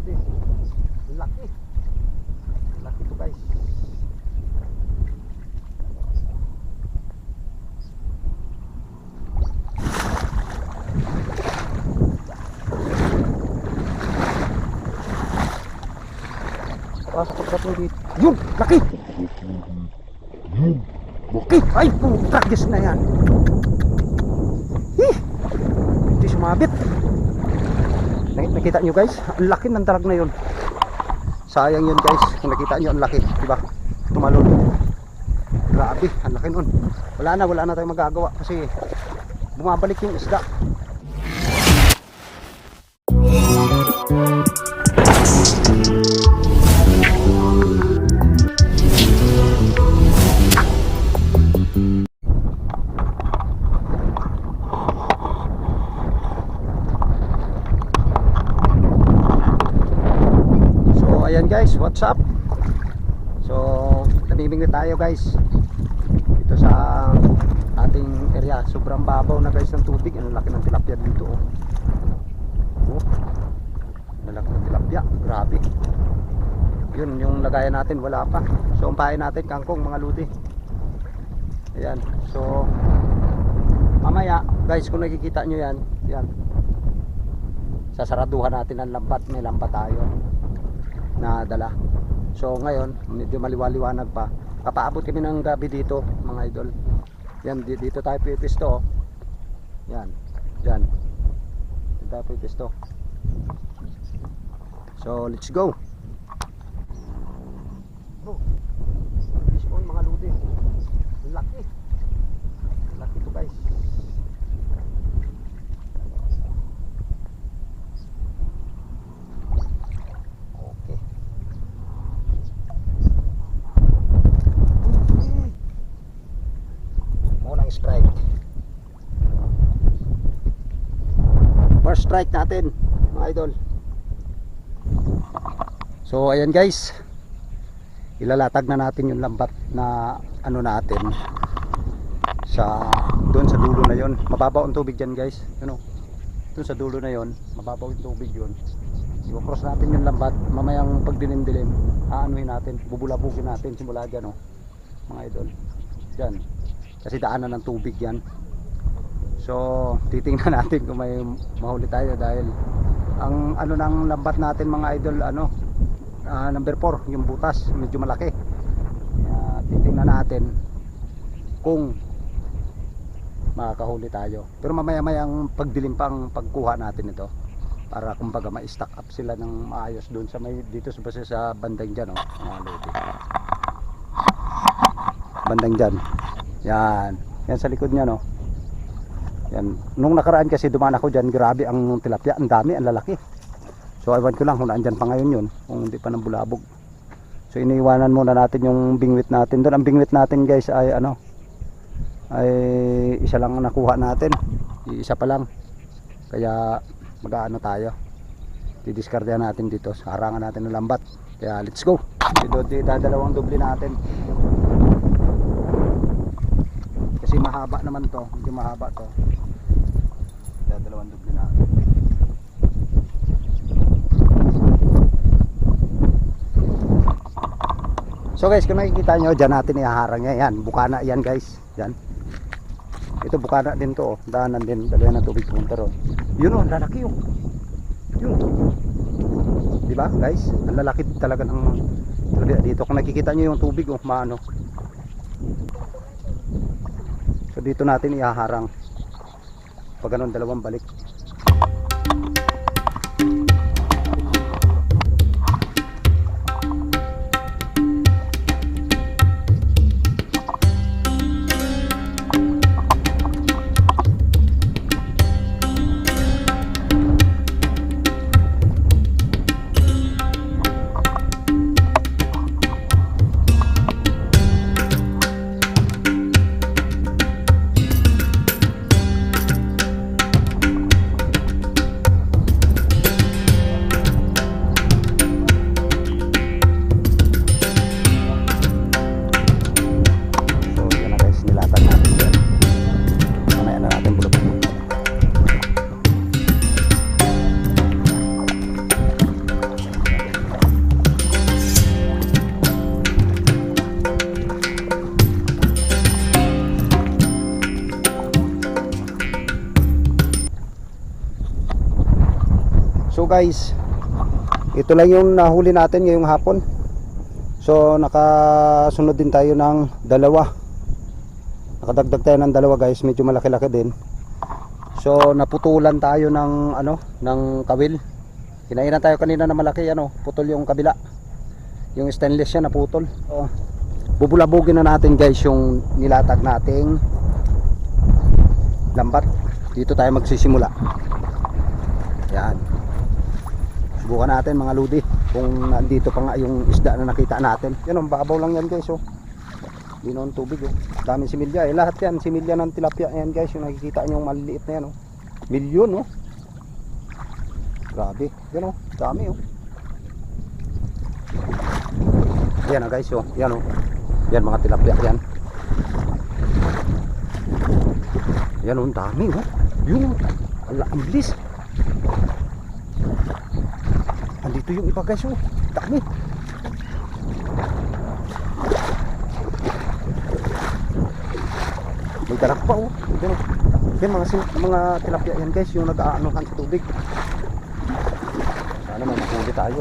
lodi. Laki. Laki to guys. Pasok ka po dito. Yun! Laki! Laki! Ay! Putak! Diyos na yan! Hindi sumabit. Nakita nyo guys? Ang laki ng dalag na yun. Sayang yun guys. Kung nakita nyo ang laki. Diba? Tumalon. Grabe. Ang laki nun. Wala na tayong magagawa. Kasi bumabalik yung isda. Ayan guys, what's up? So, namimingwit tayo guys dito sa ating area. Sobrang babaw na guys ng tubig. Ang laki ng tilapia dito oh. Ang laki ng tilapia, grabe. Yun, yung lagayan natin wala pa. So, umpahin natin kangkong mga ludi. Ayan, so mamaya guys, kung nakikita nyo yan, yan, sasaraduhan natin ang lambat. May lambat tayo na dala. So ngayon medyo maliwaliwanag pa. Kapaabot kami ng gabi dito mga idol. Yan, dito tayo pipisto. Yan, dyan dito tayo pipisto. So let's go. Fish on mga ludi. Laki. Laki to guys. Strike. First strike natin mga idol. So ayan guys, ilalatag na natin yung lambat na ano natin sa doon sa dulo na yon. Mababaw ang tubig dyan guys, ano, doon sa dulo na yon, mababaw yung tubig yon. I-cross natin yung lambat. Mamayang pag dilim-dilim aanuhin natin, bubulabugin natin simula dyan oh, mga idol, dyan. Kasi daanan ng tubig yan. So titingnan natin kung may mahuli tayo. Dahil ang ano ng lambat natin mga idol, ano, number 4, yung butas medyo malaki. Titingnan natin kung makakahuli tayo. Pero mamaya-mayang pagdilim pang pagkuha natin ito, para kumbaga ma-stack up sila ng maayos doon sa may, dito sa bandang dyan oh, bandang dyan. Yan, yan sa likod niya no. Yan, nung nakaraan kasi dumaan ako diyan, grabe ang tilapia, ang dami, ang lalaki. So ewan ko lang kung naandyan pa ngayon yun, kung hindi pa nang bulabog. So iniiwanan muna natin yung bingwit natin doon. Ang bingwit natin guys ay ano, ay isa lang ang nakuha natin, isa pa lang. Kaya mag-aano tayo, didiskartehan natin dito, harangan natin ng lambat. Kaya let's go. Dadalawang doble natin. Kasi mahaba naman to, medyo mahaba to. Dadalawang doble natin. So guys, kung nakikita nyo, dyan natin ihaharang yan. Yan, bukana yan guys. Yan. Ito bukana din to. Daanan din, dalayan ng tubig punta ron. Yun o, lalaki yun. Yun. Diba guys? Ang lalaki talaga ng dito. Kung nakikita nyo yung tubig, oh, maano. So dito natin ihaharang. Pag ganun, dalawang balik. guys, ito lang yung nahuli natin ngayong hapon. So nakasunod din tayo ng dalawa. Nakadagdag tayo ng dalawa guys, medyo malaki-laki din. So naputulan tayo ng ng kawil. Kinainan tayo kanina na malaki, putol yung kabila. Yung stainless siya naputol. So, bubulabugin na natin guys yung nilatag nating lambat. Dito tayo magsisimula. Yan. Subukan natin mga ludi kung nandito pa nga yung isda na nakita natin. Yan, babaw lang yan guys. Hindi naman tubig. Daming similya. Lahat yan similya ng tilapia yan guys. Yung nakikita nyo yung maliliit na yan. Milyon. Grabe. Yan dami. Yan guys. Yan yan mga tilapia yan. Yan dami. Yun. Ang bilis. Andito yung iba guys. Dami. May darak pa. Yan mga tilapia yan guys. Yung nag-aanokan sa tubig. Sana mahuli tayo.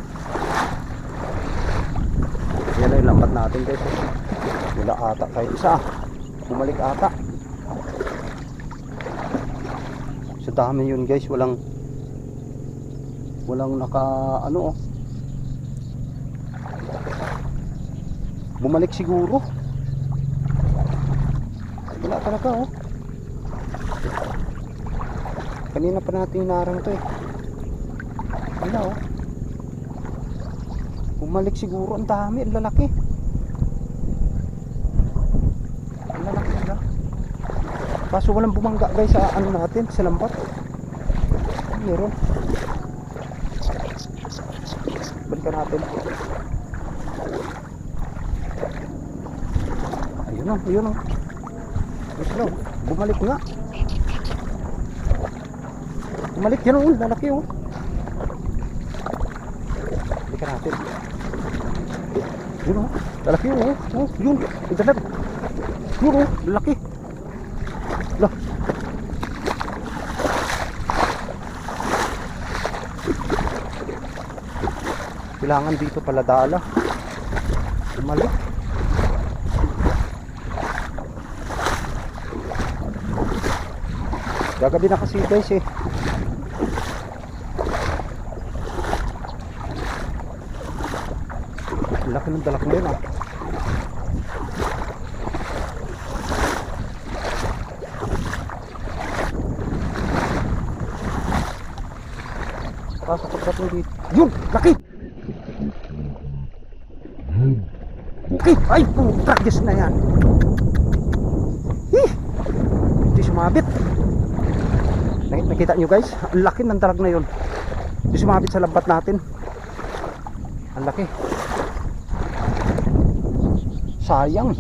Yan na yung lambat natin guys. Wala ata kahit isa. Bumalik ata. Sa dami yun guys. Walang naka bumalik siguro. Wala talaga kanina pa natin hinarang to wala bumalik siguro. Ang dami, ang lalaki nila. Kaso walang bumangga guys sa natin, sa lambat. Meron. Balikan natin. Ayun Isla, bumalik nga. Bumalik yan lalaki balikan natin. Yun lalaki yun. Internet. Yun lalaki. Lah. Kailangan dito pala dala. Bumalik. Gagabi na kasi guys laki ng dalak na yun Pasok pagdating dito. Yun! Laki! Okay! Ay! Practice na yan! Hindi sumabit. Nakita nyo guys? Ang laki ng dalag na yun. Hindi sumabit sa lambat natin. Ang laki. Sayang.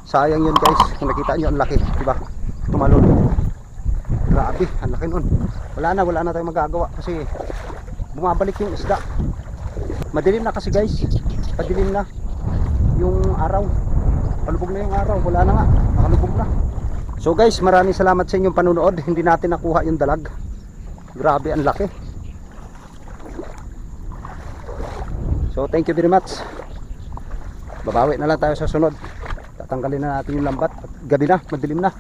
Sayang yun guys. Kung nakita nyo ang laki, diba? Tumalon. Grabe, ang laki nun. Wala na tayong magagawa kasi bumabalik yung isda. Madilim na kasi guys. Padilim na yung araw. Palubog na yung araw. Wala na nga. Nakalubog na. So guys, maraming salamat sa inyong panunood. Hindi natin nakuha yung dalag. Grabe, ang laki. So thank you very much. Babawi na lang tayo sa sunod. Tatanggalin na natin yung lambat. Gabi na, madilim na.